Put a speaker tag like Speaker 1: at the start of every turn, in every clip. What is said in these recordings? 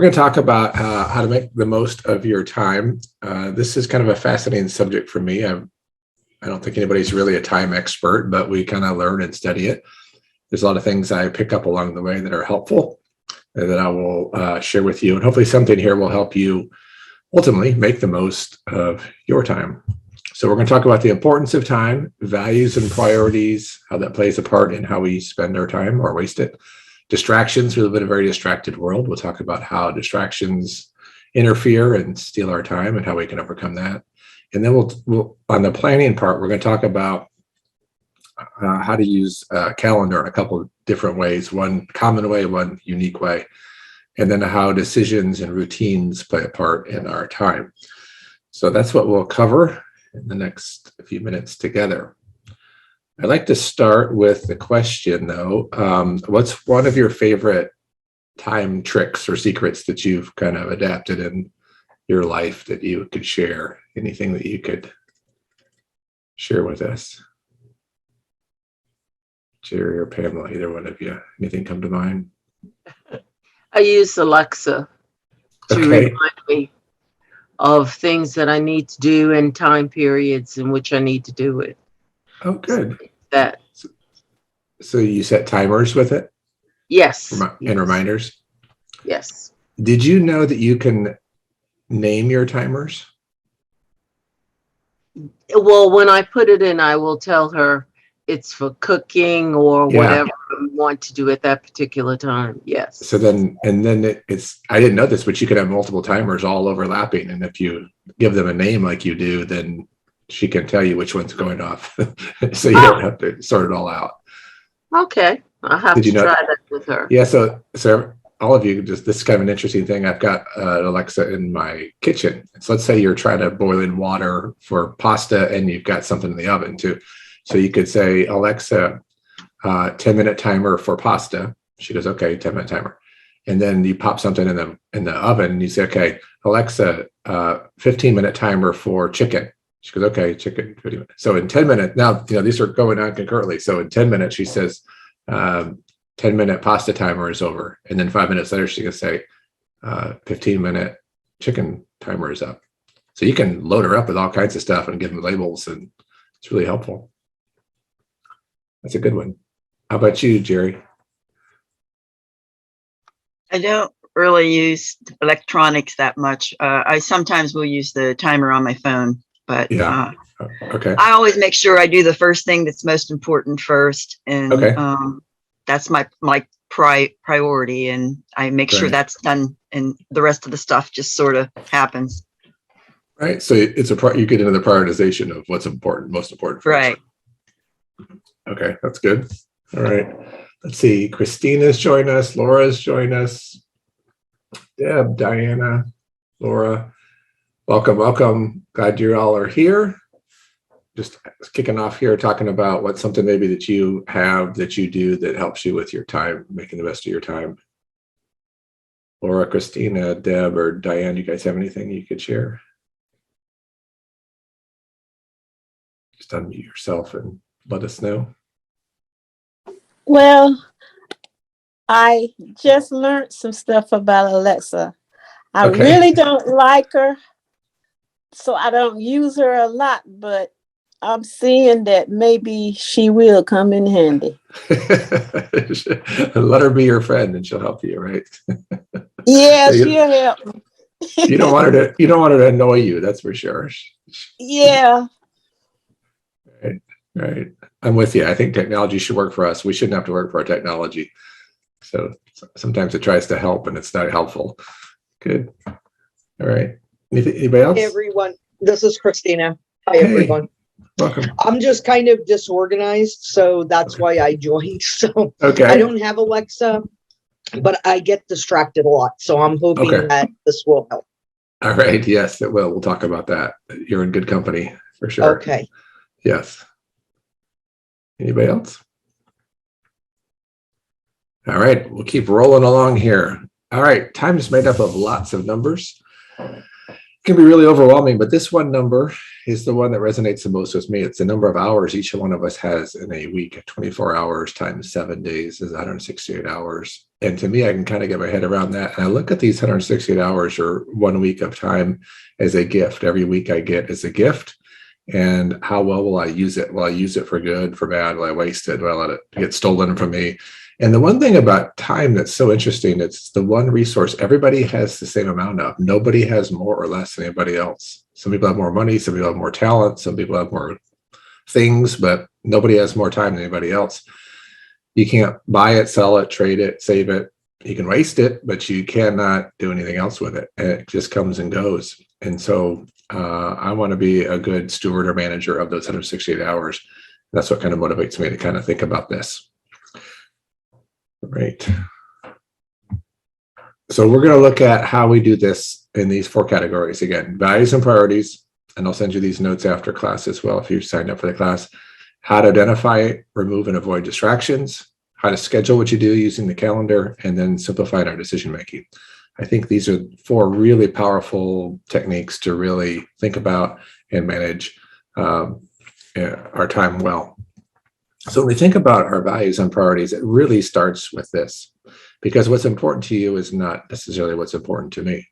Speaker 1: We're going to talk about how to make the most of your time. This is kind of a fascinating subject for me. I don't think anybody's really a time expert, but we kind of learn and study it. There's a lot of things I pick up along the way that are helpful and that I will share with you. And hopefully something here will help you ultimately make the most of your time. So we're going to talk about the importance of time, values and priorities, how that plays a part in how we spend our time or waste it. Distractions. We live in a very distracted world. We'll talk about how distractions interfere and steal our time and how we can overcome that. And then we'll on the planning part, we're going to talk about how to use a calendar in a couple of different ways, one common way, one unique way, and then how decisions and routines play a part in our time. So that's what we'll cover in the next few minutes together. I'd like to start with the question, though. What's one of your favorite time tricks or secrets that you've kind of adapted in your life that you could share? Anything that you could share with us? Jerry or Pamela, either one of you. Anything come to mind?
Speaker 2: I use Alexa to remind me of things that I need to do and time periods in which I need to do it.
Speaker 1: Oh, good.
Speaker 2: That.
Speaker 1: So you set timers with it?
Speaker 2: Yes.
Speaker 1: And reminders?
Speaker 2: Yes.
Speaker 1: Did you know that you can name your timers?
Speaker 2: Well, when I put it in, I will tell her it's for cooking or whatever I want to do at that particular time. Yes.
Speaker 1: So then, it's, I didn't know this, but you could have multiple timers all overlapping. And if you give them a name like you do, then she can tell you which one's going off. So you don't have to sort it all out.
Speaker 2: Okay. I'll have to try that with her.
Speaker 1: Yeah. So all of you, this is kind of an interesting thing. I've got an Alexa in my kitchen. So let's say you're trying to boil in water for pasta and you've got something in the oven too. So you could say, Alexa, 10-minute timer for pasta. She goes, okay, 10-minute timer. And then you pop something in the oven and you say, okay, Alexa, 15-minute timer for chicken. She goes, okay, chicken, 50 minutes. So in 10 minutes, now, these are going on concurrently. So in 10 minutes, she says, 10-minute pasta timer is over. And then 5 minutes later, she can say, 15-minute chicken timer is up. So you can load her up with all kinds of stuff and give them labels, and it's really helpful. That's a good one. How about you, Jerry?
Speaker 3: I don't really use electronics that much. I sometimes will use the timer on my phone, but
Speaker 1: okay.
Speaker 3: I always make sure I do the first thing that's most important first, and that's my priority, and I make sure that's done, and the rest of the stuff just sort of happens.
Speaker 1: Right. So it's you get into the prioritization of what's important, most important. First.
Speaker 3: Right.
Speaker 1: Okay, that's good. All right. Let's see. Christina's joined us. Laura's joined us. Deb, Diana, Laura. Welcome. Glad you all are here. Just kicking off here, talking about what's something maybe that you have, that you do, that helps you with your time, making the best of your time. Laura, Christina, Deb, or Diane, you guys have anything you could share? Just unmute yourself and let us know.
Speaker 4: Well, I just learned some stuff about Alexa. I really don't like her, so I don't use her a lot, but I'm seeing that maybe she will come in handy.
Speaker 1: Let her be your friend and she'll help you, right?
Speaker 4: Yeah, she'll help me.
Speaker 1: You don't want her to annoy you, that's for sure.
Speaker 4: Yeah.
Speaker 1: Right. I'm with you. I think technology should work for us. We shouldn't have to work for our technology. So sometimes it tries to help and it's not helpful. Good. All right. Anybody else?
Speaker 5: Hey, everyone. This is Christina. Hi, everyone.
Speaker 1: Welcome.
Speaker 5: I'm just kind of disorganized, so that's why I joined. So I don't have Alexa, but I get distracted a lot. So I'm hoping that this will help.
Speaker 1: All right. Yes, it will. We'll talk about that. You're in good company for sure.
Speaker 5: Okay.
Speaker 1: Yes. Anybody else? All right, we'll keep rolling along here. All right, time is made up of lots of numbers. It can be really overwhelming, but this one number is the one that resonates the most with me. It's the number of hours each one of us has in a week. 24 hours times 7 days is 168 hours. And to me, I can kind of get my head around that. And I look at these 168 hours or 1 week of time as a gift. Every week I get is a gift. And how well will I use it? Will I use it for good, for bad? Will I waste it? Will I let it get stolen from me? And the one thing about time that's so interesting, it's the one resource everybody has the same amount of. Nobody has more or less than anybody else. Some people have more money, some people have more talent, some people have more things, but nobody has more time than anybody else. You can't buy it, sell it, trade it, save it. You can waste it, but you cannot do anything else with it. And it just comes and goes. And so I want to be a good steward or manager of those 168 hours. That's what kind of motivates me to kind of think about this. Right. So we're going to look at how we do this in these 4 categories. Again, values and priorities, and I'll send you these notes after class as well if you signed up for the class. How to identify, remove, and avoid distractions, how to schedule what you do using the calendar, and then simplifying our decision making. I think these are 4 really powerful techniques to really think about and manage our time well. So when we think about our values and priorities, it really starts with this, because what's important to you is not necessarily what's important to me.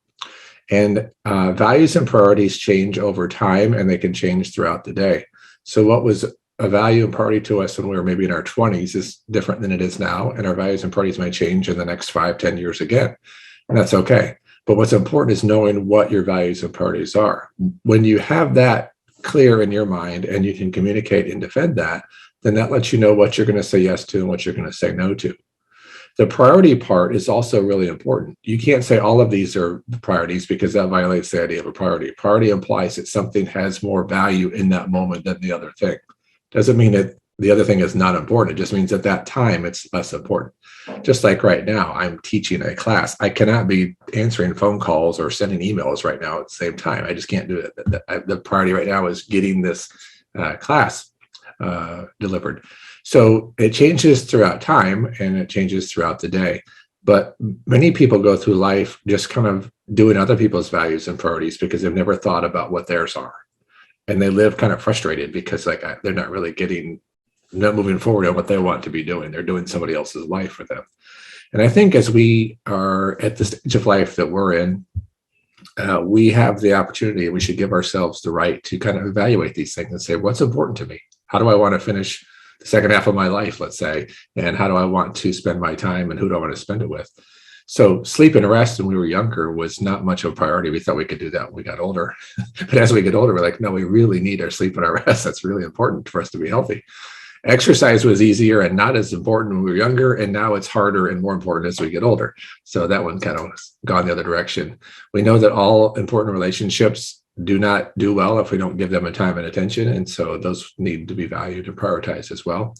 Speaker 1: And values and priorities change over time, and they can change throughout the day. So what was a value and priority to us when we were maybe in our 20s is different than it is now. And our values and priorities may change in the next 5, 10 years again. And that's okay. But what's important is knowing what your values and priorities are. When you have that clear in your mind and you can communicate and defend that, then that lets you know what you're going to say yes to and what you're going to say no to. The priority part is also really important. You can't say all of these are priorities because that violates the idea of a priority. Priority implies that something has more value in that moment than the other thing. Doesn't mean that the other thing is not important. It just means at that time it's less important. Just like right now, I'm teaching a class. I cannot be answering phone calls or sending emails right now at the same time. I just can't do it. The priority right now is getting this class delivered. So it changes throughout time and it changes throughout the day. But many people go through life just kind of doing other people's values and priorities because they've never thought about what theirs are. And they live kind of frustrated because they're not really not moving forward on what they want to be doing. They're doing somebody else's life for them. And I think as we are at the stage of life that we're in, we have the opportunity, and we should give ourselves the right to kind of evaluate these things and say, what's important to me? How do I want to finish the second half of my life, let's say? And how do I want to spend my time, and who do I want to spend it with? So sleep and rest when we were younger was not much of a priority. We thought we could do that when we got older. But as we get older, we're like, no, we really need our sleep and our rest. That's really important for us to be healthy. Exercise was easier and not as important when we were younger, and now it's harder and more important as we get older. So that one kind of gone the other direction. We know that all important relationships do not do well if we don't give them a time and attention, and so those need to be valued and prioritized as well.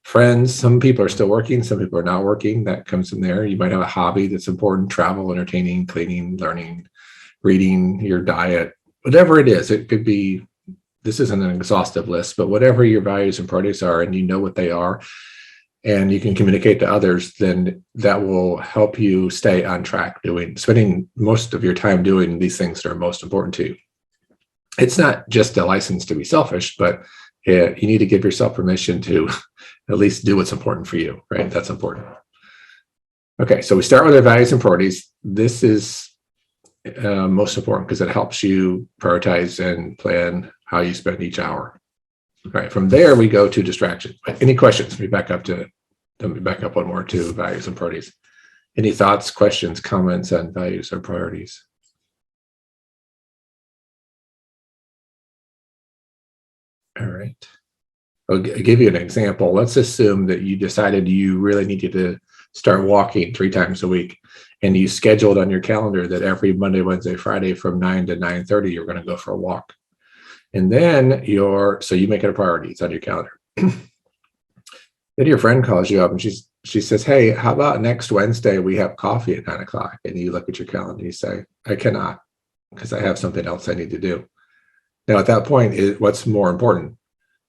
Speaker 1: Friends, some people are still working, some people are not working. That comes from there. You might have a hobby that's important: travel, entertaining, cleaning, learning, reading, your diet, whatever it is. It could be, this isn't an exhaustive list, but whatever your values and priorities are, and you know what they are, and you can communicate to others, then that will help you stay on track spending most of your time doing these things that are most important to you. It's not just a license to be selfish, but you need to give yourself permission to at least do what's important for you, right? That's important. Okay, so we start with our values and priorities. This is most important because it helps you prioritize and plan how you spend each hour. All right, from there we go to distractions. Any questions? Let me back up one more to values and priorities. Any thoughts, questions, comments on values or priorities? All right. I'll give you an example. Let's assume that you decided you really needed to start walking 3 times a week, and you scheduled on your calendar that every Monday, Wednesday, Friday from 9 to 9:30, you're going to go for a walk. And then so you make it a priority. It's on your calendar. Then your friend calls you up and she says, hey, how about next Wednesday we have coffee at 9 o'clock? And you look at your calendar and you say, I cannot, because I have something else I need to do. Now, at that point, what's more important?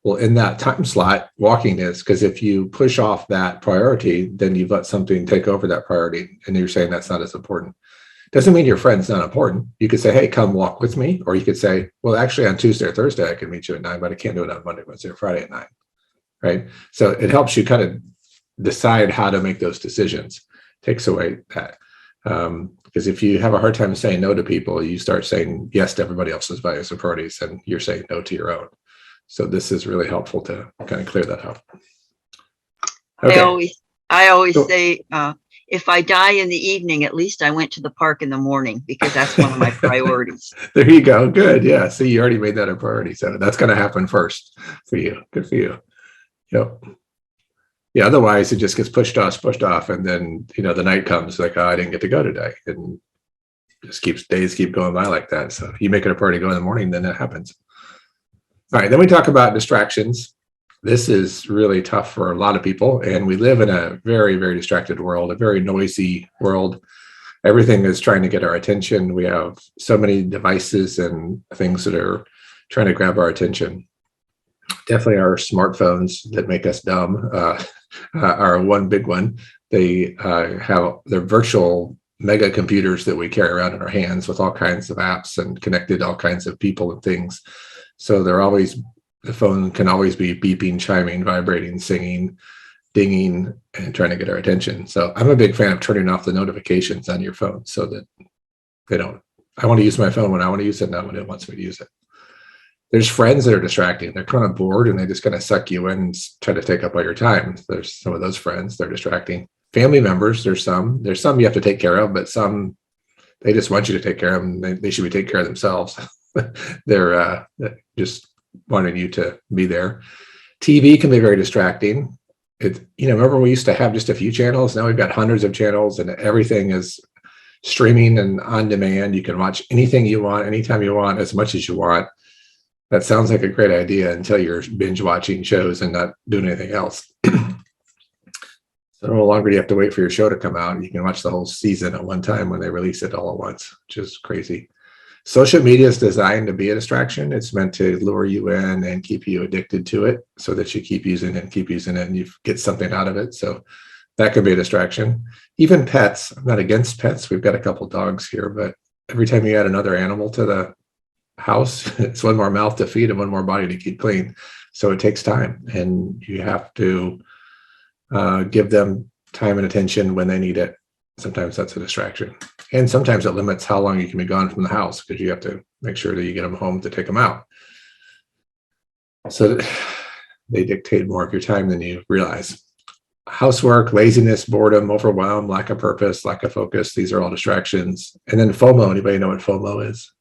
Speaker 1: Well, in that time slot, walking is, because if you push off that priority, then you've let something take over that priority, and you're saying that's not as important. Doesn't mean your friend's not important. You could say, hey, come walk with me. Or you could say, well, actually on Tuesday or Thursday, I can meet you at 9, but I can't do it on Monday, Wednesday, or Friday at 9, right? So it helps you kind of decide how to make those decisions. takes away that. Because if you have a hard time saying no to people, you start saying yes to everybody else's values and priorities, and you're saying no to your own. So this is really helpful to kind of clear that up. Okay.
Speaker 3: I always say, if I die in the evening, at least I went to the park in the morning, because that's one of my priorities.
Speaker 1: There you go. Good. Yeah. See, you already made that a priority. So that's going to happen first for you. Good for you. Yep. Yeah. Otherwise, it just gets pushed off. And then, the night comes like, oh, I didn't get to go today. And just days keep going by like that. So you make it a priority to go in the morning, then that happens. All right. Then we talk about distractions. This is really tough for a lot of people. And we live in a very, very distracted world, a very noisy world. Everything is trying to get our attention. We have so many devices and things that are trying to grab our attention. Definitely our smartphones that make us dumb are one big one. They have their virtual mega computers that we carry around in our hands with all kinds of apps and connected to all kinds of people and things. So the phone can always be beeping, chiming, vibrating, singing, dinging, and trying to get our attention. So I'm a big fan of turning off the notifications on your phone so that I want to use my phone when I want to use it, not when it wants me to use it. There's friends that are distracting. They're kind of bored and they just kind of suck you in and try to take up all your time. There's some of those friends, they're distracting. Family members, there's some you have to take care of, but some, they just want you to take care of them. They should be taking care of themselves. They're just wanting you to be there. TV can be very distracting. Remember we used to have just a few channels. Now we've got hundreds of channels and everything is streaming and on demand. You can watch anything you want, anytime you want, as much as you want. That sounds like a great idea until you're binge watching shows and not doing anything else. So no longer do you have to wait for your show to come out. You can watch the whole season at one time when they release it all at once, which is crazy. Social media is designed to be a distraction. It's meant to lure you in and keep you addicted to it so that you keep using it and you get something out of it. So that could be a distraction. Even pets. I'm not against pets. We've got a couple dogs here, but every time you add another animal to the house, it's one more mouth to feed and one more body to keep clean. So it takes time, and you have to give them time and attention when they need it. Sometimes that's a distraction. And sometimes it limits how long you can be gone from the house because you have to make sure that you get them home to take them out. So they dictate more of your time than you realize. Housework, laziness, boredom, overwhelm, lack of purpose, lack of focus. These are all distractions. And then FOMO. Anybody know what FOMO is?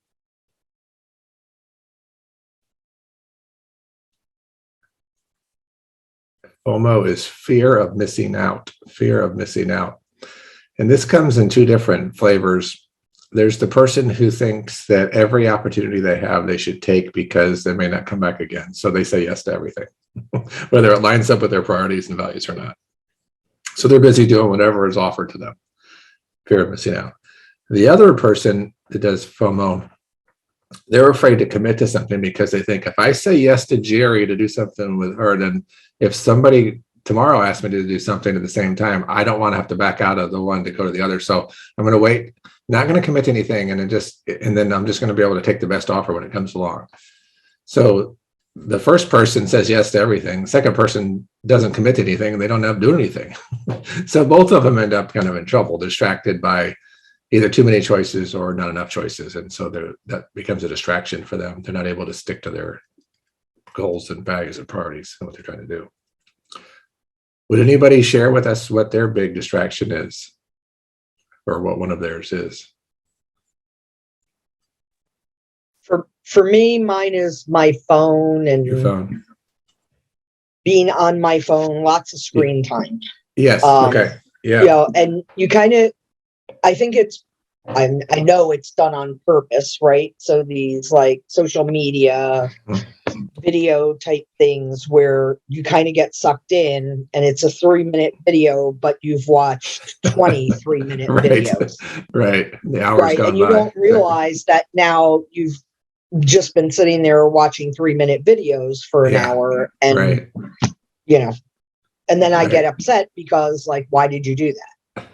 Speaker 1: FOMO is fear of missing out. Fear of missing out. And this comes in two different flavors. There's the person who thinks that every opportunity they have, they should take because they may not come back again. So they say yes to everything, whether it lines up with their priorities and values or not. So they're busy doing whatever is offered to them. Fear of missing out. The other person that does FOMO, they're afraid to commit to something because they think if I say yes to Jerry to do something with her, then if somebody tomorrow asks me to do something at the same time, I don't want to have to back out of the one to go to the other. So I'm going to wait, not going to commit to anything. And then I'm just going to be able to take the best offer when it comes along. So the first person says yes to everything. The second person doesn't commit to anything and they don't end up doing anything. So both of them end up kind of in trouble, distracted by either too many choices or not enough choices. And so that becomes a distraction for them. They're not able to stick to their goals and values and priorities and what they're trying to do. Would anybody share with us what their big distraction is or what one of theirs is?
Speaker 5: For me, mine is my phone and
Speaker 1: your phone.
Speaker 5: Being on my phone, lots of screen time.
Speaker 1: Yes. Okay. Yeah.
Speaker 5: And you kind of, I think I know it's done on purpose, right? So these like social media video type things where you kind of get sucked in and it's a 3-minute video, but you've watched 23-minute videos.
Speaker 1: Right. The hours
Speaker 5: right.
Speaker 1: gone
Speaker 5: And you
Speaker 1: by.
Speaker 5: don't realize that now you've just been sitting there watching 3-minute videos for an hour and, and then I get upset because like, why did you do that?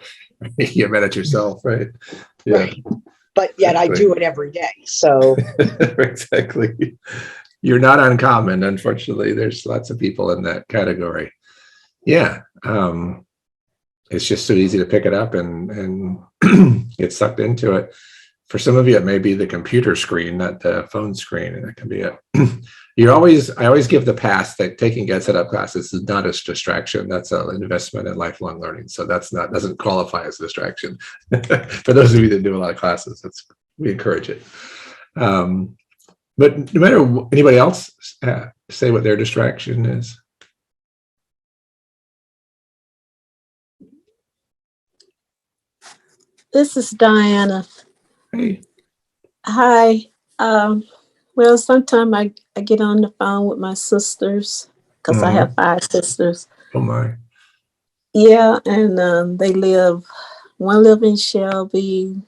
Speaker 1: You get mad at yourself, right? Yeah.
Speaker 5: Right. But yet I do it every day. So
Speaker 1: exactly. You're not uncommon. Unfortunately, there's lots of people in that category. Yeah. it's just so easy to pick it up and get sucked into it. For some of you, it may be the computer screen, not the phone screen, and that can be it. I always give the pass that taking GetSetUp classes is not a distraction. That's an investment in lifelong learning. So doesn't qualify as a distraction. For those of you that do a lot of classes, we encourage it. But no matter anybody else say what their distraction is.
Speaker 4: This is Diana.
Speaker 1: Hey.
Speaker 4: Hi. Well, sometimes I get on the phone with my sisters because I have 5 sisters.
Speaker 1: Oh my.
Speaker 4: Yeah, and one lives in Shelby,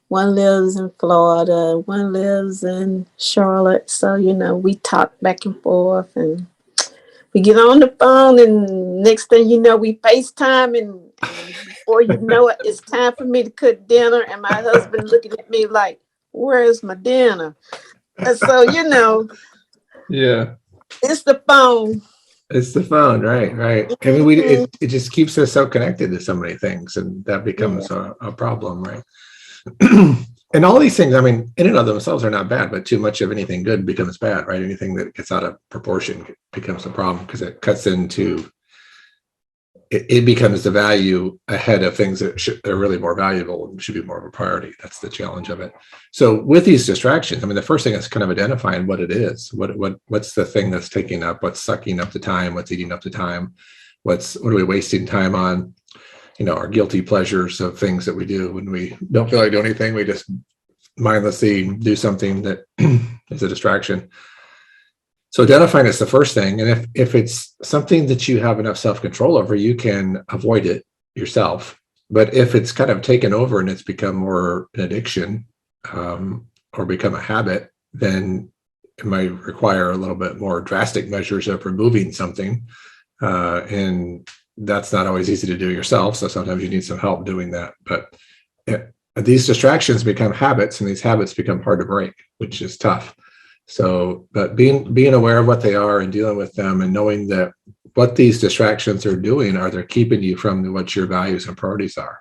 Speaker 4: one lives in Florida, one lives in Charlotte. So, we talk back and forth and we get on the phone, and next thing you know, we FaceTime, and before you know it, it's time for me to cook dinner, and my husband looking at me like, where's my dinner? And so,
Speaker 1: Yeah.
Speaker 4: it's the phone.
Speaker 1: It's the phone, right? I mean, it just keeps us so connected to so many things, and that becomes a problem, right? And all these things, I mean, in and of themselves are not bad, but too much of anything good becomes bad, right? Anything that gets out of proportion becomes a problem because it cuts into, it becomes the value ahead of things that are really more valuable and should be more of a priority. That's the challenge of it. So with these distractions, I mean, the first thing is kind of identifying what it is. What's the thing that's taking up? What's sucking up the time? What's eating up the time? What are we wasting time on? Our guilty pleasures of things that we do when we don't feel like doing anything, we just mindlessly do something that is a distraction. So identifying is the first thing. And if it's something that you have enough self-control over, you can avoid it yourself. But if it's kind of taken over and it's become more an addiction or become a habit, then it might require a little bit more drastic measures of removing something. And that's not always easy to do yourself. So sometimes you need some help doing that. But these distractions become habits, and these habits become hard to break, which is tough. So, but being aware of what they are and dealing with them and knowing that what these distractions are doing are they're keeping you from what your values and priorities are.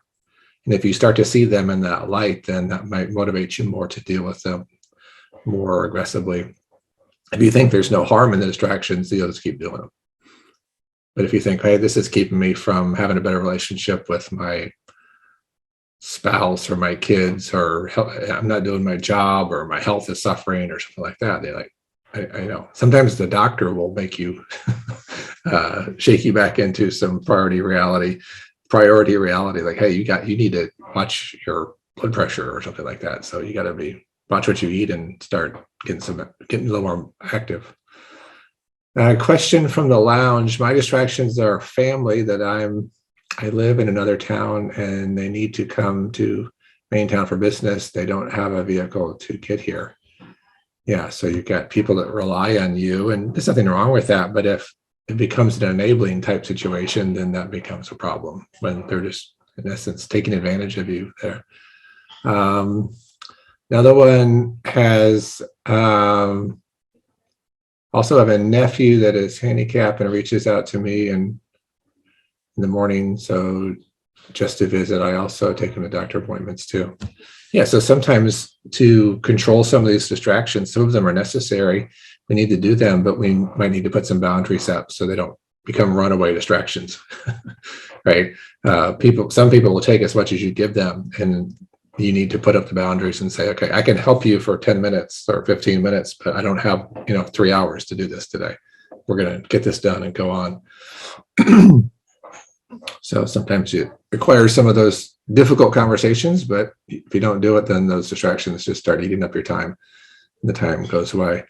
Speaker 1: And if you start to see them in that light, then that might motivate you more to deal with them more aggressively. If you think there's no harm in the distractions, you'll just keep doing them. But if you think, hey, this is keeping me from having a better relationship with my spouse or my kids, or I'm not doing my job, or my health is suffering, or something like that, I know sometimes the doctor will make you shake you back into some priority reality. Like, hey, you need to watch your blood pressure or something like that. So you got to watch what you eat and start getting a little more active. Question from the lounge. My distractions are family that I live in another town and they need to come to main town for business. They don't have a vehicle to get here. Yeah, so you've got people that rely on you, and there's nothing wrong with that. But if it becomes an enabling type situation, then that becomes a problem when they're just, in essence, taking advantage of you there. Another one has also have a nephew that is handicapped and reaches out to me in the morning. So just to visit, I also take him to doctor appointments too. Yeah, so sometimes to control some of these distractions, some of them are necessary. We need to do them, but we might need to put some boundaries up so they don't become runaway distractions, right? Some people will take as much as you give them, and you need to put up the boundaries and say, okay, I can help you for 10 minutes or 15 minutes, but I don't have 3 hours to do this today. We're going to get this done and go on. So sometimes it requires some of those difficult conversations, but if you don't do it, then those distractions just start eating up your time. And the time goes away.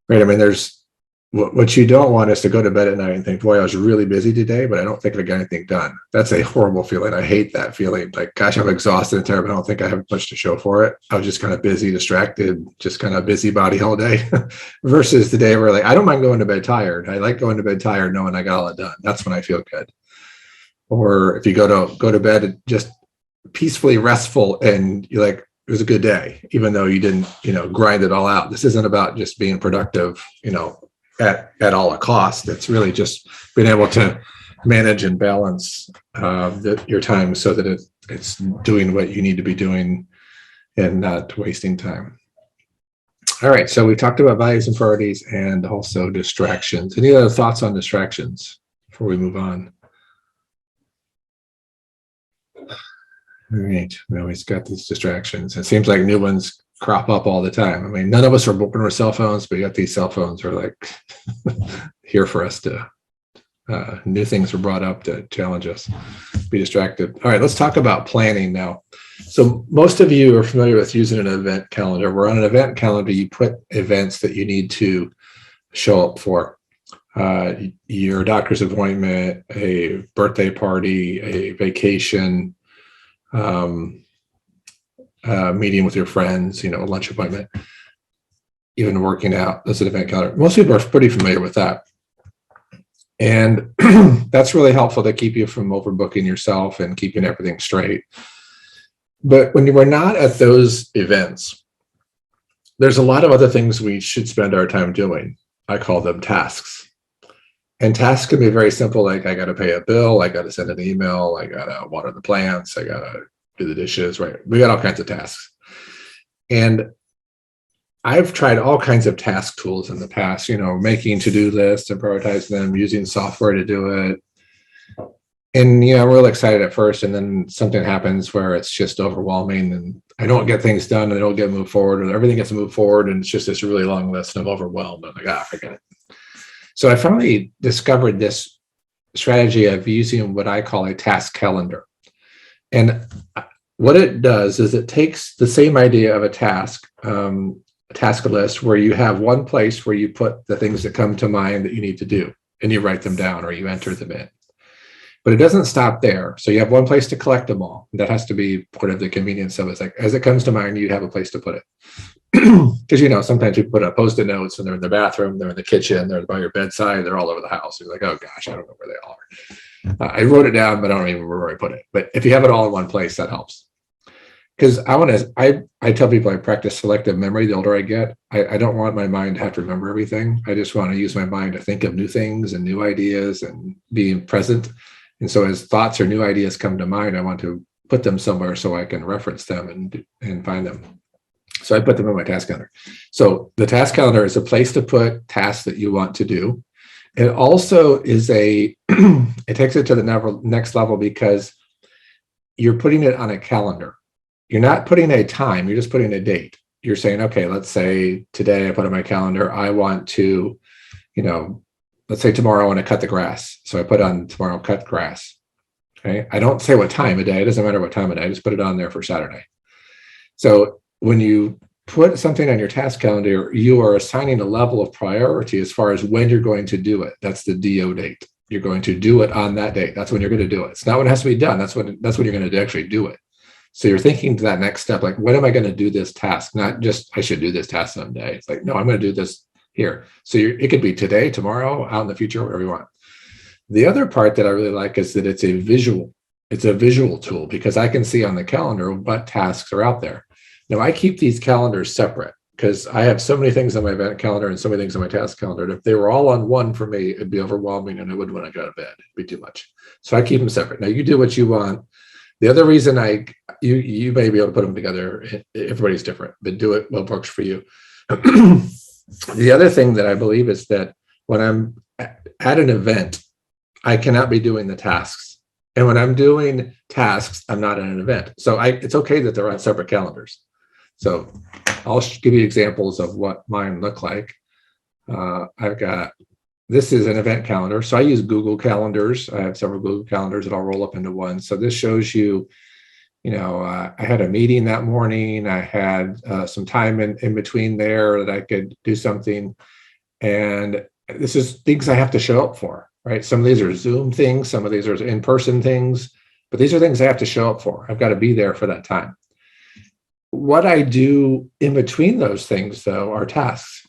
Speaker 1: Right? I mean, there's what you don't want is to go to bed at night and think, boy, I was really busy today, but I don't think I got anything done. That's a horrible feeling. I hate that feeling. Like, gosh, I'm exhausted and tired, but I don't think I have much to show for it. I was just kind of busy, distracted, just kind of busybody all day. Versus the day where, like, I don't mind going to bed tired. I like going to bed tired knowing I got all it done. That's when I feel good. Or if you go to bed just peacefully restful and you're like, it was a good day, even though you didn't, grind it all out. This isn't about just being productive, at all a cost. It's really just being able to manage and balance your time so that it's doing what you need to be doing and not wasting time. All right, so we talked about values and priorities and also distractions. Any other thoughts on distractions before we move on? All right, we always got these distractions. It seems like new ones crop up all the time. I mean, none of us are born with cell phones, but you got these cell phones are like here for us to, new things are brought up to challenge us, be distracted. All right, let's talk about planning now. So most of you are familiar with using an event calendar. Where on an event calendar, you put events that you need to show up for. Your doctor's appointment, a birthday party, a vacation, meeting with your friends, a lunch appointment, even working out. That's an event calendar. Most people are pretty familiar with that. And that's really helpful to keep you from overbooking yourself and keeping everything straight. But when we're not at those events, there's a lot of other things we should spend our time doing. I call them tasks. And tasks can be very simple, like I got to pay a bill, I got to send an email, I got to water the plants, I got to do the dishes, right? We got all kinds of tasks. And I've tried all kinds of task tools in the past, making to-do lists and prioritizing them, using software to do it. And, I'm really excited at first, and then something happens where it's just overwhelming and I don't get things done and I don't get moved forward, or everything gets moved forward and it's just this really long list and I'm overwhelmed. I'm like, forget it. So I finally discovered this strategy of using what I call a task calendar. And what it does is it takes the same idea of a task list where you have one place where you put the things that come to mind that you need to do and you write them down or you enter them in. But it doesn't stop there. So you have one place to collect them all. That has to be part of the convenience of it. It's like, as it comes to mind, you have a place to put it. Because, sometimes you put up Post-it notes and they're in the bathroom, they're in the kitchen, they're by your bedside, they're all over the house. You're like, oh gosh, I don't know where they are. I wrote it down, but I don't even remember where I put it. But if you have it all in one place, that helps. Because I tell people I practice selective memory the older I get. I don't want my mind to have to remember everything. I just want to use my mind to think of new things and new ideas and being present. And so as thoughts or new ideas come to mind, I want to put them somewhere so I can reference them and find them. So I put them in my task calendar. So the task calendar is a place to put tasks that you want to do. It also is it takes it to the next level because you're putting it on a calendar. You're not putting a time, you're just putting a date. You're saying, okay, let's say today I put on my calendar, I want to, let's say tomorrow I want to cut the grass. So I put on tomorrow, cut grass. Okay. I don't say what time of day. It doesn't matter what time of day. I just put it on there for Saturday. So when you put something on your task calendar, you are assigning a level of priority as far as when you're going to do it. That's the DO date. You're going to do it on that date. That's when you're going to do it. It's not when it has to be done. That's when you're going to actually do it. So you're thinking to that next step, like, when am I going to do this task? Not just, I should do this task someday. It's like, no, I'm going to do this here. So it could be today, tomorrow, out in the future, whatever you want. The other part that I really like is that it's a visual tool because I can see on the calendar what tasks are out there. Now I keep these calendars separate because I have so many things on my event calendar and so many things on my task calendar. And if they were all on one for me, it'd be overwhelming and I wouldn't want to go to bed. It'd be too much. So I keep them separate. Now you do what you want. The other reason you may be able to put them together, everybody's different, but do it what works for you. The other thing that I believe is that when I'm at an event, I cannot be doing the tasks. And when I'm doing tasks, I'm not at an event. So it's okay that they're on separate calendars. So I'll give you examples of what mine look like. This is an event calendar. So I use Google calendars. I have several Google calendars that I'll roll up into one. So this shows you, I had a meeting that morning. I had some time in between there that I could do something. And this is things I have to show up for, right? Some of these are Zoom things. Some of these are in-person things. But these are things I have to show up for. I've got to be there for that time. What I do in between those things, though, are tasks.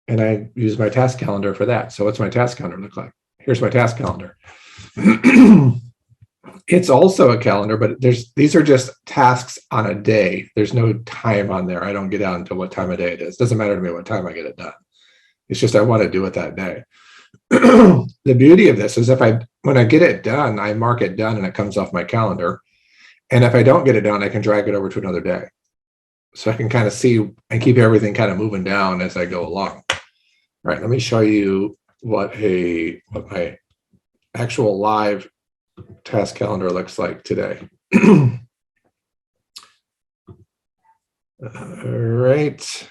Speaker 1: And I use my task calendar for that. So what's my task calendar look like? Here's my task calendar. It's also a calendar, but these are just tasks on a day. There's no time on there. I don't get out until what time of day it is. Doesn't matter to me what time I get it done. It's just I want to do it that day. the beauty of this is when I get it done, I mark it done and it comes off my calendar. And if I don't get it done, I can drag it over to another day. So I can kind of see and keep everything kind of moving down as I go along. All right, let me show you what my actual live task calendar looks like today. All right.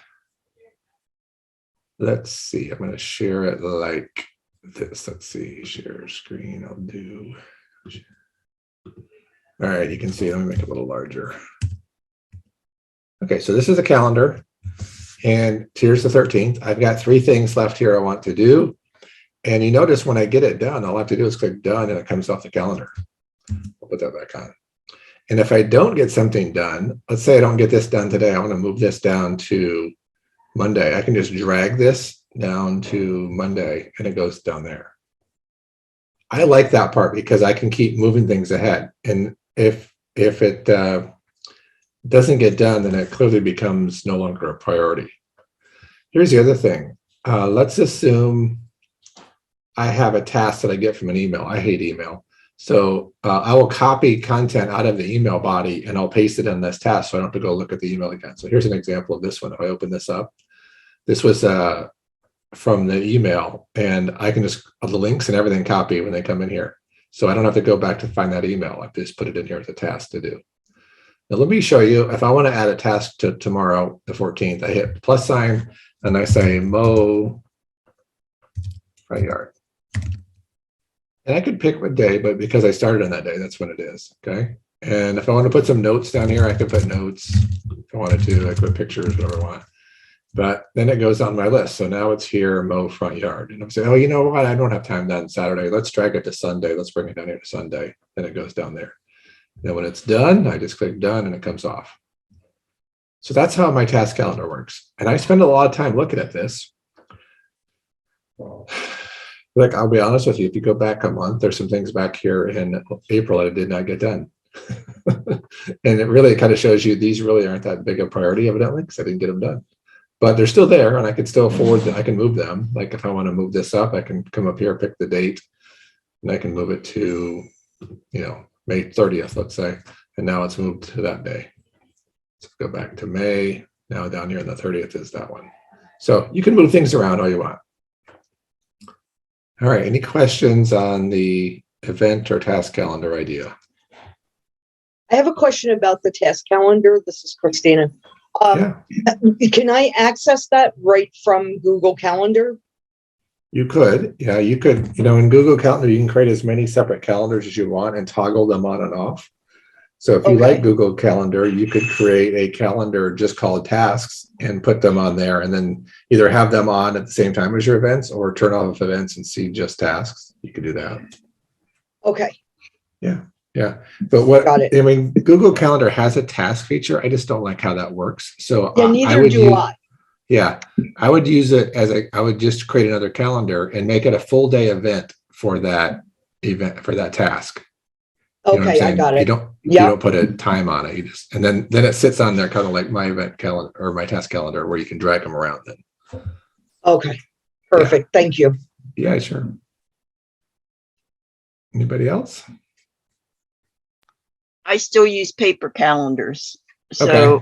Speaker 1: Let's see, I'm going to share it like this. Let's see, share screen. I'll do. All right, you can see, let me make it a little larger. Okay, so this is a calendar, and here's the 13th. I've got 3 things left here I want to do. And you notice when I get it done, all I have to do is click done and it comes off the calendar. I'll put that back on. And if I don't get something done, let's say I don't get this done today, I want to move this down to Monday. I can just drag this down to Monday and it goes down there. I like that part because I can keep moving things ahead. And if it doesn't get done, then it clearly becomes no longer a priority. Here's the other thing. Let's assume I have a task that I get from an email. I hate email. So I will copy content out of the email body and I'll paste it in this task so I don't have to go look at the email again. So here's an example of this one. If I open this up, this was from the email, and I can just, the links and everything copy when they come in here. So I don't have to go back to find that email. I just put it in here as a task to do. Now let me show you, if I want to add a task to tomorrow, the 14th, I hit plus sign and I say mow front yard. And I could pick what day, but because I started on that day, that's when it is, okay? And if I want to put some notes down here, I could put notes. If I wanted to, I could put pictures, whatever I want. But then it goes on my list. So now it's here, mow front yard. And I'm saying, oh, you know what? I don't have time done Saturday. Let's drag it to Sunday. Let's bring it down here to Sunday. Then it goes down there. Then when it's done, I just click done and it comes off. So that's how my task calendar works. And I spend a lot of time looking at this. Like, I'll be honest with you, if you go back a month, there's some things back here in April that I did not get done. And it really kind of shows you these really aren't that big a priority, evidently, because I didn't get them done. But they're still there and I can still forward them. I can move them. Like if I want to move this up, I can come up here, pick the date, and I can move it to, May 30th, let's say. And now it's moved to that day. Let's go back to May. Now down here on the 30th is that one. So you can move things around all you want. All right, any questions on the event or task calendar idea?
Speaker 5: I have a question about the task calendar. This is Christina. Can I access that right from Google Calendar?
Speaker 1: You could, yeah, you could, in Google Calendar, you can create as many separate calendars as you want and toggle them on and off. So if you like Google Calendar, you could create a calendar just called tasks and put them on there and then either have them on at the same time as your events or turn off events and see just tasks. You could do that.
Speaker 5: Okay.
Speaker 1: Yeah. But Google Calendar has a task feature. I just don't like how that works. So
Speaker 5: neither do I.
Speaker 1: Yeah, I would use it as I would just create another calendar and make it a full day event for that event, for that task.
Speaker 5: Okay, I got it.
Speaker 1: You don't put a time on it. You just, and then it sits on there kind of like my event calendar or my task calendar where you can drag them around then.
Speaker 5: Okay, perfect. Yeah. Thank you.
Speaker 1: Yeah, sure. Anybody else?
Speaker 3: I still use paper calendars. So,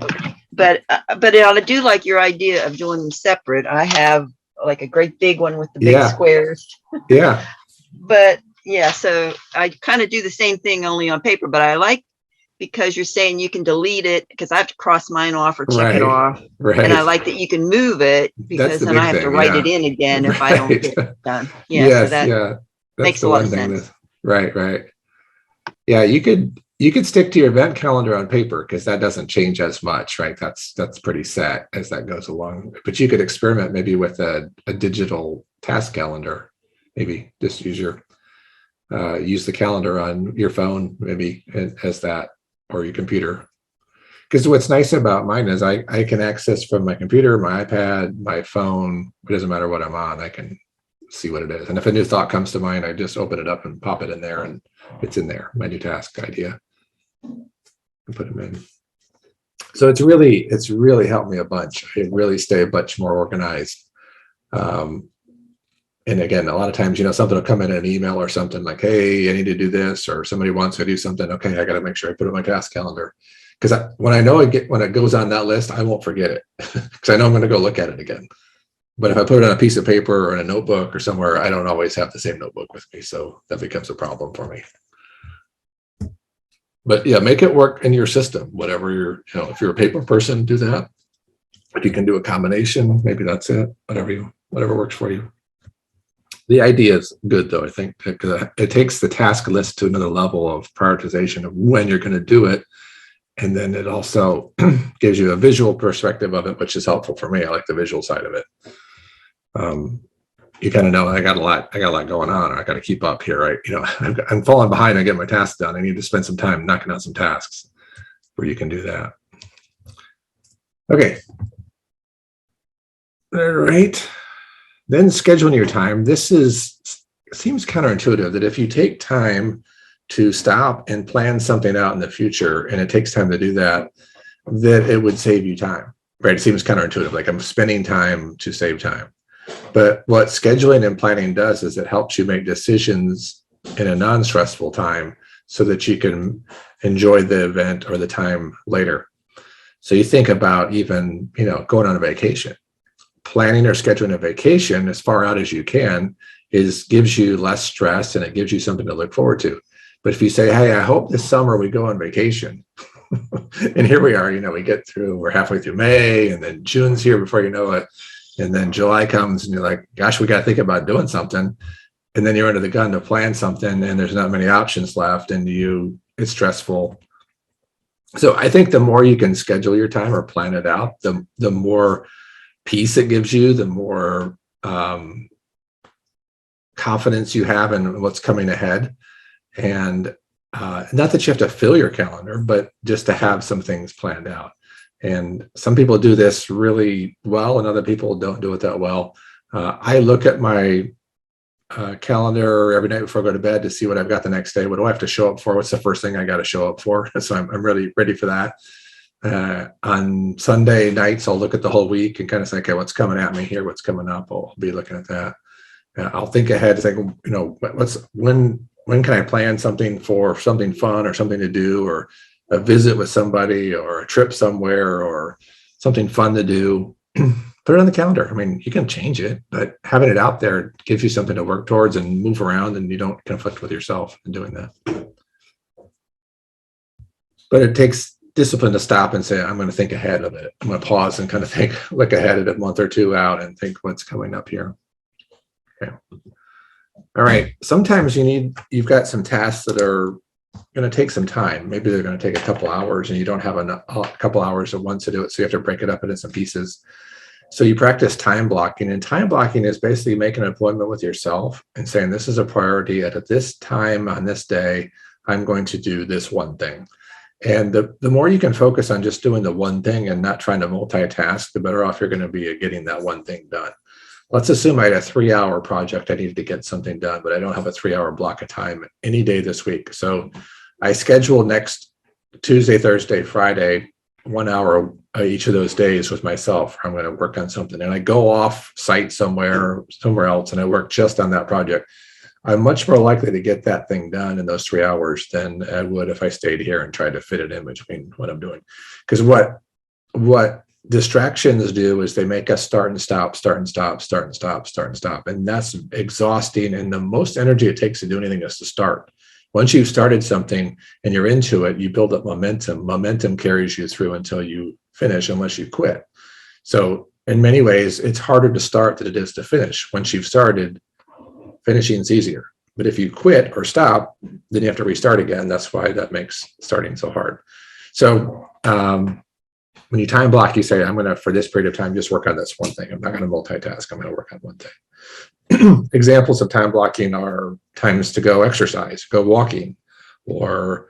Speaker 3: but I do like your idea of doing them separate. I have like a great big one with the big squares.
Speaker 1: Yeah.
Speaker 3: But yeah, so I kind of do the same thing only on paper, but I like because you're saying you can delete it because I have to cross mine off or check it off.
Speaker 1: Right.
Speaker 3: And I like that you can move it because then I have to write it in again if I don't get it done. Yeah.
Speaker 1: Yes,
Speaker 3: so that makes a lot of sense.
Speaker 1: Right. Yeah, you could stick to your event calendar on paper because that doesn't change as much, right? That's pretty set as that goes along. But you could experiment maybe with a digital task calendar. Maybe just use the calendar on your phone, maybe as that, or your computer. Because what's nice about mine is I can access from my computer, my iPad, my phone. It doesn't matter what I'm on. I can see what it is. And if a new thought comes to mind, I just open it up and pop it in there, and it's in there. My new task idea. And put them in. So it's really helped me a bunch. I really stay much more organized. And And again, a lot of times, something will come in an email or something like, hey, I need to do this, or somebody wants to do something. Okay, I got to make sure I put it in my task calendar. Because when it goes on that list, I won't forget it because I know I'm going to go look at it again. But if I put it on a piece of paper or in a notebook or somewhere, I don't always have the same notebook with me. So that becomes a problem for me. But yeah, make it work in your system, whatever if you're a paper person, do that. If you can do a combination, maybe that's it, whatever works for you. The idea is good though, I think, because it takes the task list to another level of prioritization of when you're going to do it. And then it also gives you a visual perspective of it, which is helpful for me. I like the visual side of it. You kind of know I got a lot going on. I got to keep up here, right? I'm falling behind on getting my tasks done. I need to spend some time knocking out some tasks where you can do that. Okay. All right. Then scheduling your time. This seems counterintuitive that if you take time to stop and plan something out in the future, and it takes time to do that, that it would save you time, right? It seems counterintuitive, like I'm spending time to save time. But what scheduling and planning does is it helps you make decisions in a non-stressful time so that you can enjoy the event or the time later. So you think about even, going on a vacation. Planning or scheduling a vacation as far out as you can gives you less stress, and it gives you something to look forward to. But if you say, hey, I hope this summer we go on vacation, and here we are, we're halfway through May, and then June's here before you know it. And then July comes and you're like, gosh, we got to think about doing something. And then you're under the gun to plan something and there's not many options left and it's stressful. So I think the more you can schedule your time or plan it out, the more peace it gives you, the more confidence you have in what's coming ahead. And not that you have to fill your calendar, but just to have some things planned out. And some people do this really well and other people don't do it that well. I look at my calendar every night before I go to bed to see what I've got the next day. What do I have to show up for? What's the first thing I got to show up for? So I'm really ready for that. On Sunday nights, I'll look at the whole week and kind of say, okay, what's coming at me here? What's coming up? I'll be looking at that. I'll think ahead to think, when can I plan something for something fun or something to do, or a visit with somebody, or a trip somewhere, or something fun to do. Put it on the calendar. I mean, you can change it, but having it out there gives you something to work towards and move around, and you don't conflict with yourself in doing that. But it takes discipline to stop and say, I'm going to think ahead of it. I'm going to pause and kind of look ahead at a month or two out and think what's coming up here. Okay. All right. Sometimes you've got some tasks that are going to take some time. Maybe they're going to take a couple hours and you don't have a couple hours at once to do it. So you have to break it up into some pieces. So you practice time blocking, and time blocking is basically making an appointment with yourself and saying, this is a priority at this time on this day, I'm going to do this one thing. And the more you can focus on just doing the one thing and not trying to multitask, the better off you're going to be at getting that one thing done. Let's assume I had a 3-hour project. I needed to get something done, but I don't have a 3-hour block of time any day this week. So I schedule next Tuesday, Thursday, Friday, 1 hour each of those days with myself. I'm going to work on something, and I go off site somewhere else, and I work just on that project. I'm much more likely to get that thing done in those 3 hours than I would if I stayed here and tried to fit it in between what I'm doing. Because what distractions do is they make us start and stop, and that's exhausting. And the most energy it takes to do anything is to start. Once you've started something and you're into it, you build up momentum. Momentum carries you through until you finish, unless you quit. So in many ways, it's harder to start than it is to finish. Once you've started, finishing is easier. But if you quit or stop, then you have to restart again. That's why that makes starting so hard. So when you time block, you say, I'm going to, for this period of time, just work on this one thing. I'm not going to multitask. I'm going to work on one thing. Examples of time blocking are times to go exercise, go walking, or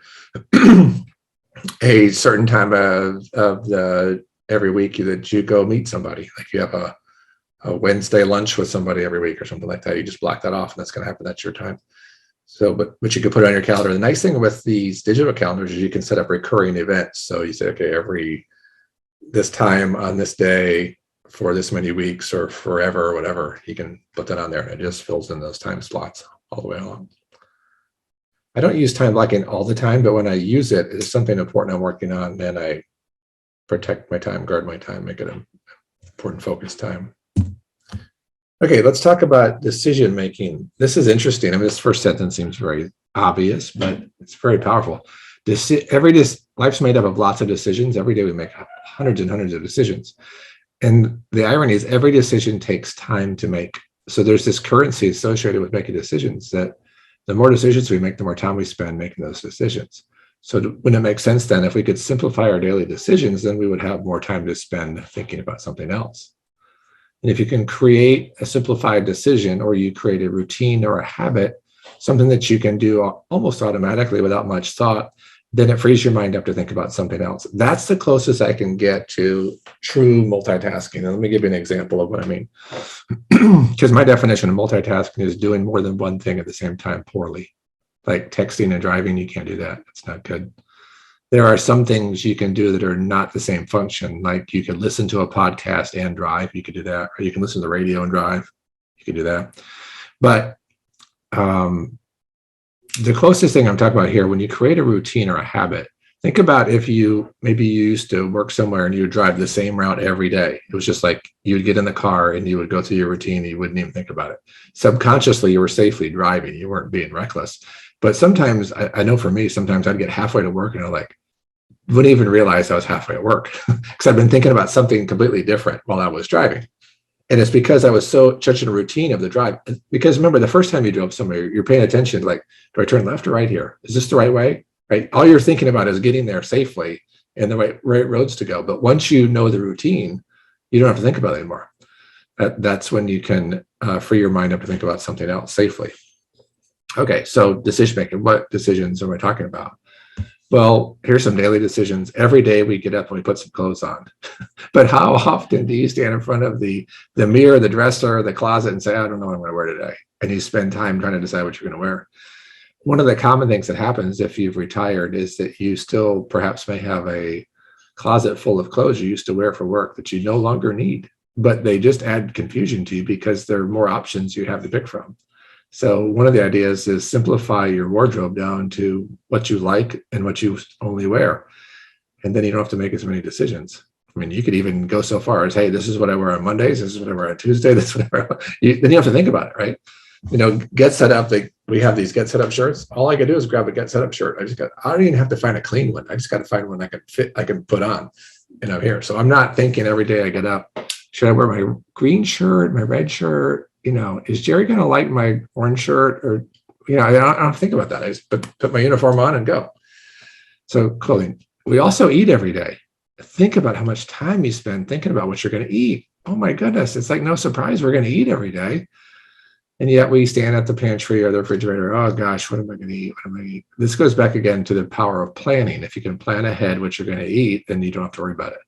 Speaker 1: a certain time of every week that you go meet somebody. Like you have a Wednesday lunch with somebody every week or something like that. You just block that off and that's going to happen. That's your time. So, but you can put it on your calendar. The nice thing with these digital calendars is you can set up recurring events. So you say, okay, every this time on this day for this many weeks or forever or whatever, you can put that on there and it just fills in those time slots all the way along. I don't use time blocking all the time, but when I use it, it's something important I'm working on, and I protect my time, guard my time, make it an important focus time. Okay, let's talk about decision making. This is interesting. I mean, this first sentence seems very obvious, but it's very powerful. Life's made up of lots of decisions. Every day we make hundreds and hundreds of decisions. And the irony is every decision takes time to make. So there's this currency associated with making decisions, that the more decisions we make, the more time we spend making those decisions. So wouldn't it make sense then, if we could simplify our daily decisions, then we would have more time to spend thinking about something else. And if you can create a simplified decision, or you create a routine or a habit, something that you can do almost automatically without much thought, then it frees your mind up to think about something else. That's the closest I can get to true multitasking. And let me give you an example of what I mean. Because my definition of multitasking is doing more than one thing at the same time poorly. Like texting and driving, you can't do that. It's not good. There are some things you can do that are not the same function. Like you could listen to a podcast and drive. You could do that. Or you can listen to the radio and drive. You could do that. But the closest thing I'm talking about here, when you create a routine or a habit, think about if you used to work somewhere and you would drive the same route every day. It was just like you would get in the car and you would go through your routine and you wouldn't even think about it. Subconsciously, you were safely driving. You weren't being reckless. But sometimes, I know for me, sometimes I'd get halfway to work and I wouldn't even realize I was halfway at work because I've been thinking about something completely different while I was driving. And it's because I was such in a routine of the drive. Because remember, the first time you drove somewhere, you're paying attention, like, do I turn left or right here? Is this the right way? Right? All you're thinking about is getting there safely and the right roads to go. But once you know the routine, you don't have to think about it anymore. That's when you can free your mind up to think about something else safely. Okay, so decision making. What decisions am I talking about? Well, here's some daily decisions. Every day we get up and we put some clothes on. But how often do you stand in front of the mirror, the dresser, the closet and say, I don't know what I'm going to wear today? And you spend time trying to decide what you're going to wear. One of the common things that happens if you've retired is that you still perhaps may have a closet full of clothes you used to wear for work that you no longer need, but they just add confusion to you because there are more options you have to pick from. So one of the ideas is simplify your wardrobe down to what you like and what you only wear. And then you don't have to make as many decisions. I mean, you could even go so far as, hey, this is what I wear on Mondays. This is what I wear on Tuesday. This is what I wear. Then you have to think about it, right? You know, GetSetUp, we have these GetSetUp shirts. All I can do is grab a GetSetUp shirt. I don't even have to find a clean one. I just got to find one I can put on, and I'm here. So I'm not thinking every day I get up, should I wear my green shirt, my red shirt? You know, is Jerry going to like my orange shirt? Or, you know, I don't think about that. I just put my uniform on and go. So clothing. We also eat every day. Think about how much time you spend thinking about what you're going to eat. Oh my goodness. It's like no surprise we're going to eat every day. And yet we stand at the pantry or the refrigerator. Oh gosh, what am I going to eat? What am I going to eat? This goes back again to the power of planning. If you can plan ahead what you're going to eat, then you don't have to worry about it.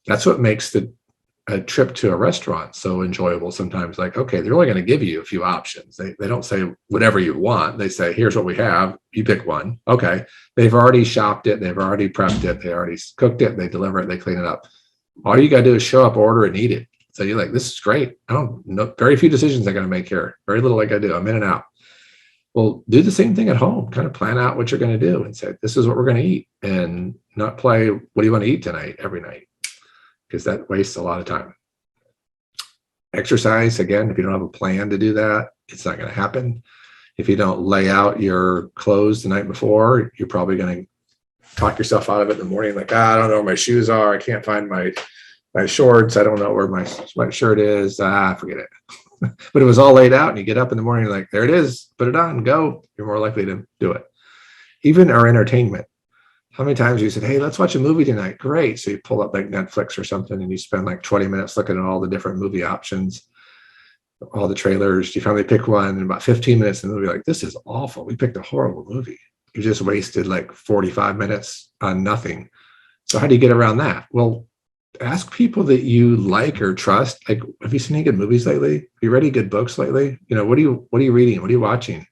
Speaker 1: That's what makes a trip to a restaurant so enjoyable sometimes. Like, okay, they're only going to give you a few options. They don't say whatever you want. They say, here's what we have. You pick one. Okay. They've already shopped it. They've already prepped it. They already cooked it. They deliver it. They clean it up. All you got to do is show up, order, and eat it. So you're like, this is great. I don't know. Very few decisions I got to make here. Very little I got to do. I'm in and out. Well, do the same thing at home. Kind of plan out what you're going to do and say, this is what we're going to eat, and not play, what do you want to eat tonight every night? Because that wastes a lot of time. Exercise, again, if you don't have a plan to do that, it's not going to happen. If you don't lay out your clothes the night before, you're probably going to talk yourself out of it in the morning. Like, I don't know where my shoes are. I can't find my shorts. I don't know where my shirt is. Forget it. But it was all laid out, and you get up in the morning, like, there it is. Put it on, go. You're more likely to do it. Even our entertainment. How many times you said, hey, let's watch a movie tonight? Great. So you pull up like Netflix or something and you spend like 20 minutes looking at all the different movie options, all the trailers. You finally pick one, and about 15 minutes in the movie, like, this is awful. We picked a horrible movie. You just wasted like 45 minutes on nothing. So how do you get around that? Well, ask people that you like or trust. Like, have you seen any good movies lately? Have you read any good books lately? You know, what are you reading? What are you watching?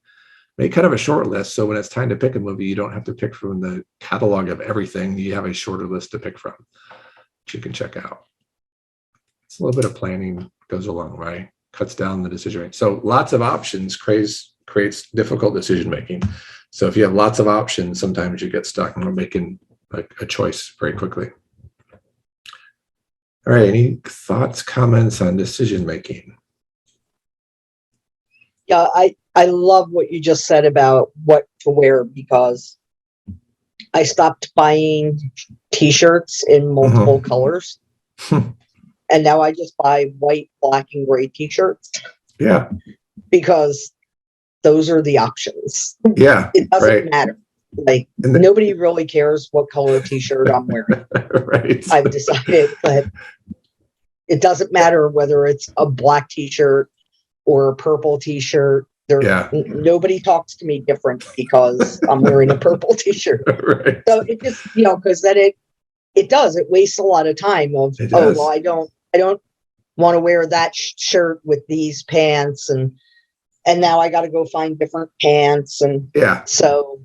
Speaker 1: Make kind of a short list, so when it's time to pick a movie, you don't have to pick from the catalog of everything. You have a shorter list to pick from that you can check out. It's a little bit of planning goes a long way, cuts down the decision rate. So lots of options creates difficult decision making. So if you have lots of options, sometimes you get stuck on making like a choice very quickly. All right, any thoughts, comments on decision making?
Speaker 5: Yeah, I love what you just said about what to wear, because I stopped buying t-shirts in multiple colors. And now I just buy white, black, and gray t-shirts.
Speaker 1: Yeah.
Speaker 5: Because those are the options.
Speaker 1: Yeah.
Speaker 5: It doesn't matter. Like, nobody really cares what color t-shirt I'm wearing.
Speaker 1: Right.
Speaker 5: I've decided that it doesn't matter whether it's a black t-shirt or a purple t-shirt. Nobody talks to me different because I'm wearing a purple t-shirt.
Speaker 1: Right.
Speaker 5: So it just, because then it wastes a lot of time of, well, I don't want to wear that shirt with these pants, and now I got to go find different pants. And so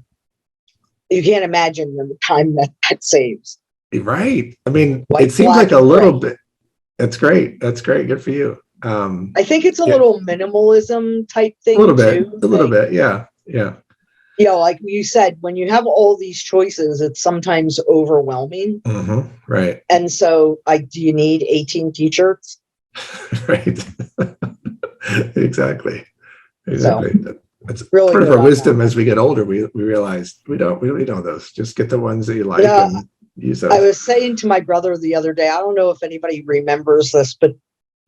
Speaker 5: you can't imagine the time that saves.
Speaker 1: Right. I mean,
Speaker 5: White,
Speaker 1: it seems
Speaker 5: black,
Speaker 1: like a little
Speaker 5: gray.
Speaker 1: bit. That's great. That's great. Good for you.
Speaker 5: I think it's a little minimalism type thing.
Speaker 1: A little bit. Yeah. Yeah.
Speaker 5: Like you said, when you have all these choices, it's sometimes overwhelming.
Speaker 1: Right.
Speaker 5: And so, do you need 18 t-shirts?
Speaker 1: Right. Exactly.
Speaker 5: So,
Speaker 1: that's
Speaker 5: really
Speaker 1: part of our wisdom as we get older. We realize we really know those. Just get the ones that you like and use those.
Speaker 5: I was saying to my brother the other day, I don't know if anybody remembers this, but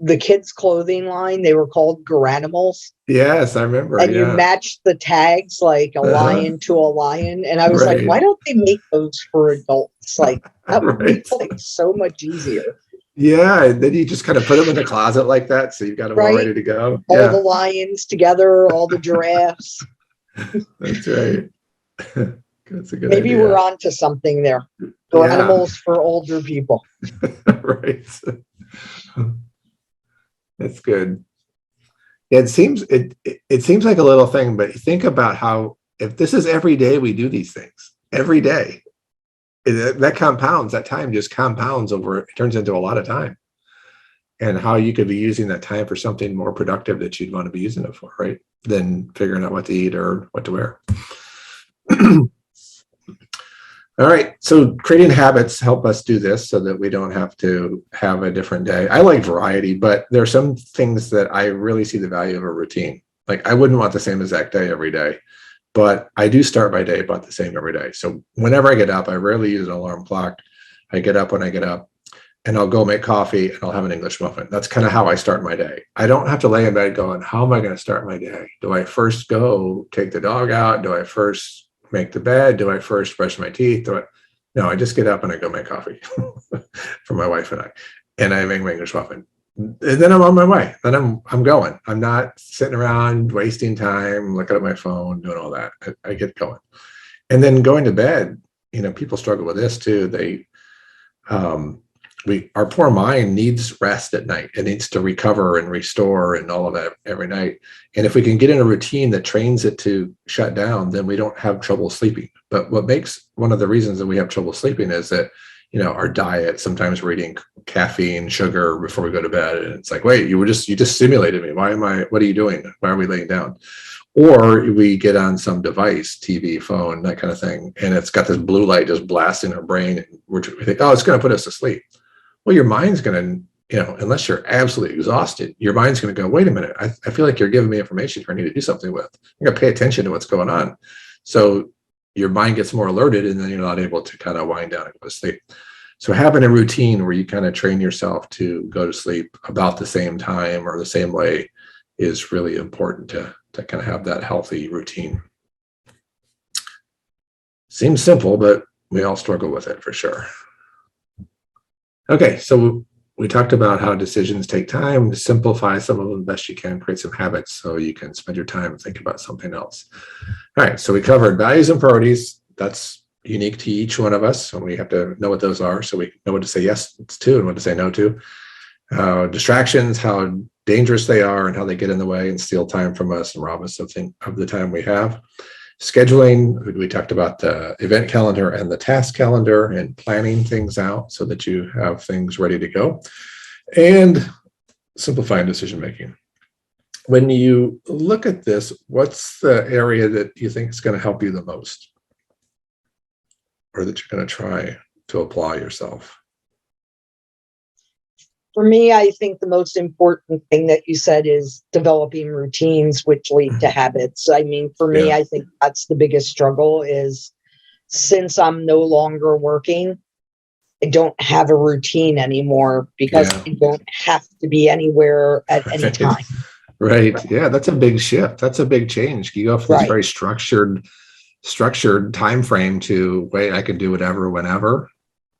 Speaker 5: the kids' clothing line, they were called Garanimals.
Speaker 1: Yes, I remember.
Speaker 5: And you matched the tags like a lion to a lion. And I was like, why don't they make those for adults? Like, that would be like so much easier.
Speaker 1: Yeah, and then you just kind of put them in the closet like that, so you've got them all ready to go.
Speaker 5: All the lions together, all the giraffes.
Speaker 1: That's right. That's a good
Speaker 5: Maybe
Speaker 1: idea.
Speaker 5: we're on to something there. Animals for older people.
Speaker 1: Right. That's good. Yeah, it seems like a little thing, but think about how, if this is every day we do these things every day, that compounds. That time just compounds over. It turns into a lot of time, and how you could be using that time for something more productive that you'd want to be using it for, right? Than figuring out what to eat or what to wear. All right. So creating habits help us do this so that we don't have to have a different day. I like variety, but there are some things that I really see the value of a routine. Like, I wouldn't want the same exact day every day, but I do start my day about the same every day. So whenever I get up, I rarely use an alarm clock. I get up when I get up, and I'll go make coffee and I'll have an English muffin. That's kind of how I start my day. I don't have to lay in bed going, how am I going to start my day? Do I first go take the dog out? Do I first make the bed? Do I first brush my teeth? No, I just get up and I go make coffee for my wife and I make my English muffin. And then I'm on my way. Then I'm going. I'm not sitting around wasting time, looking at my phone, doing all that. I get going. And then going to bed, people struggle with this too. Our poor mind needs rest at night. It needs to recover and restore and all of that every night. And if we can get in a routine that trains it to shut down, then we don't have trouble sleeping. But one of the reasons that we have trouble sleeping is that, our diet, sometimes we're eating caffeine, sugar before we go to bed. And it's like, wait, you just stimulated me. What are you doing? Why are we laying down? Or we get on some device, TV, phone, that kind of thing. And it's got this blue light just blasting our brain. And we think, it's going to put us to sleep. Well, your mind's going to, unless you're absolutely exhausted, your mind's going to go, wait a minute, I feel like you're giving me information I need to do something with. You're going to pay attention to what's going on. So your mind gets more alerted, and then you're not able to kind of wind down and go to sleep. So having a routine where you kind of train yourself to go to sleep about the same time or the same way is really important to kind of have that healthy routine. Seems simple, but we all struggle with it for sure. Okay, so we talked about how decisions take time. To simplify some of them the best you can, create some habits so you can spend your time and think about something else. All right, so we covered values and priorities. That's unique to each one of us, and we have to know what those are so we know what to say yes to and what to say no to. Distractions, how dangerous they are and how they get in the way and steal time from us and rob us of the time we have. Scheduling, we talked about the event calendar and the task calendar and planning things out so that you have things ready to go. And simplifying decision making. When you look at this, what's the area that you think is going to help you the most, or that you're going to try to apply yourself?
Speaker 5: For me, I think the most important thing that you said is developing routines which lead to habits. I mean, for me,
Speaker 1: Yeah.
Speaker 5: I think that's the biggest struggle is since I'm no longer working, I don't have a routine anymore because
Speaker 1: Yeah.
Speaker 5: I don't have to be anywhere at any
Speaker 1: Right.
Speaker 5: time.
Speaker 1: Right. Yeah, that's a big shift. That's a big change. You go from this
Speaker 5: Right.
Speaker 1: very structured time frame to wait, I can do whatever, whenever.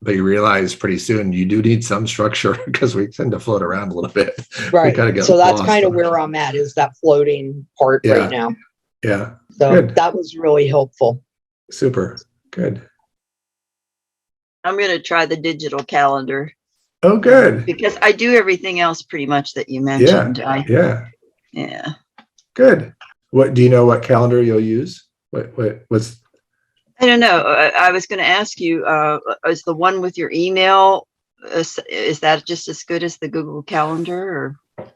Speaker 1: But you realize pretty soon you do need some structure because we tend to float around a little bit. We
Speaker 5: Right.
Speaker 1: kind of get
Speaker 5: So that's
Speaker 1: lost.
Speaker 5: kind of where I'm at is that floating part
Speaker 1: Yeah.
Speaker 5: right now.
Speaker 1: Yeah.
Speaker 5: So
Speaker 1: Good.
Speaker 5: that was really helpful.
Speaker 1: Super. Good.
Speaker 3: I'm going to try the digital calendar
Speaker 1: Oh, good.
Speaker 3: because I do everything else pretty much that you mentioned.
Speaker 1: Yeah.
Speaker 3: Yeah.
Speaker 1: Good. What do you know what calendar you'll use? What's
Speaker 3: I don't know. I was going to ask you, is the one with your email, is that just as good as the Google Calendar? Or?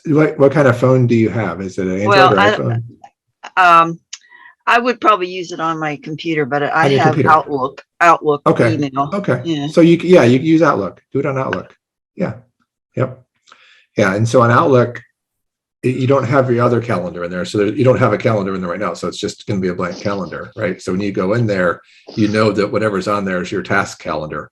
Speaker 1: what kind of phone do you have? Is it an Android
Speaker 3: Well,
Speaker 1: or iPhone?
Speaker 3: I would probably use it on my computer, but I
Speaker 1: On your
Speaker 3: have
Speaker 1: computer.
Speaker 3: Outlook
Speaker 1: Okay.
Speaker 3: email.
Speaker 1: Okay.
Speaker 3: Yeah.
Speaker 1: So you can use Outlook. Do it on Outlook. Yeah. Yep. Yeah. And so on Outlook, you don't have your other calendar in there. So you don't have a calendar in there right now. So it's just going to be a blank calendar, right? So when you go in there, you know that whatever's on there is your task calendar.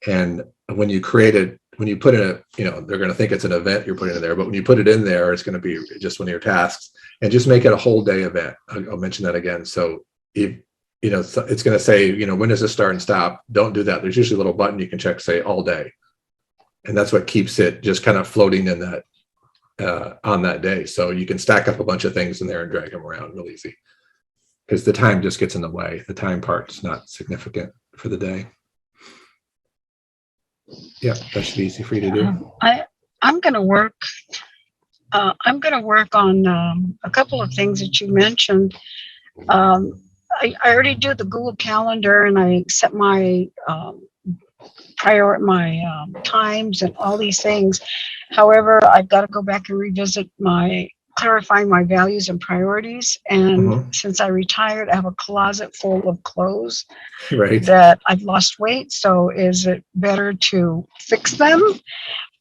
Speaker 1: And when you create it, when you put in they're going to think it's an event you're putting in there, but when you put it in there, it's going to be just one of your tasks, and just make it a whole day event. I'll mention that again. So it's going to say, when does this start and stop? Don't do that. There's usually a little button you can check, say all day. And that's what keeps it just kind of floating in that, on that day. So you can stack up a bunch of things in there and drag them around real easy, because the time just gets in the way. The time part's not significant for the day. Yeah, that should be easy for you to do.
Speaker 6: I'm going to work. I'm going to work on a couple of things that you mentioned. I already do the Google Calendar, and I set my times and all these things. However, I've got to go back and revisit clarifying my values and priorities. And since I retired, I have a closet full of clothes
Speaker 1: Right.
Speaker 6: that I've lost weight. So is it better to fix them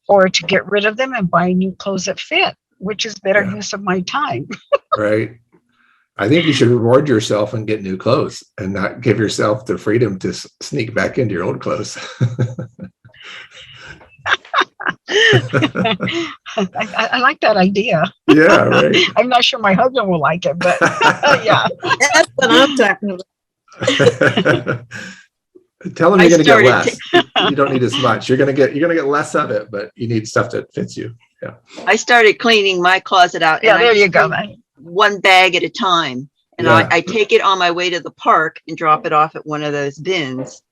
Speaker 6: or to get rid of them and buy new clothes that fit, which is better use of my time?
Speaker 1: Right. I think you should reward yourself and get new clothes and not give yourself the freedom to sneak back into your old clothes.
Speaker 6: I like that idea.
Speaker 1: Yeah, right.
Speaker 6: I'm not sure my husband will like it, but yeah.
Speaker 4: That's what I'm talking about.
Speaker 1: Tell him you're going to get less. You don't need as much. You're going to get less of it, but you need stuff that fits you. Yeah.
Speaker 3: I started cleaning my closet out.
Speaker 6: Yeah,
Speaker 3: and
Speaker 6: there you go.
Speaker 3: One bag at a time. And I take it on my way to the park and drop it off at one of those bins.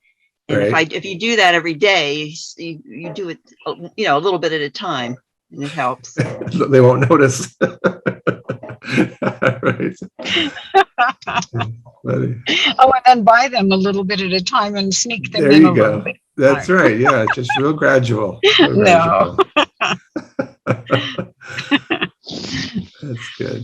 Speaker 3: And if you do that every day, you do it, a little bit at a time, and it helps.
Speaker 1: They won't notice. Right.
Speaker 6: Oh, and then buy them a little bit at a time and sneak them
Speaker 1: there
Speaker 6: in
Speaker 1: you
Speaker 6: a
Speaker 1: go.
Speaker 6: little bit.
Speaker 1: That's right. Yeah, just real gradual.
Speaker 6: No.
Speaker 1: That's good.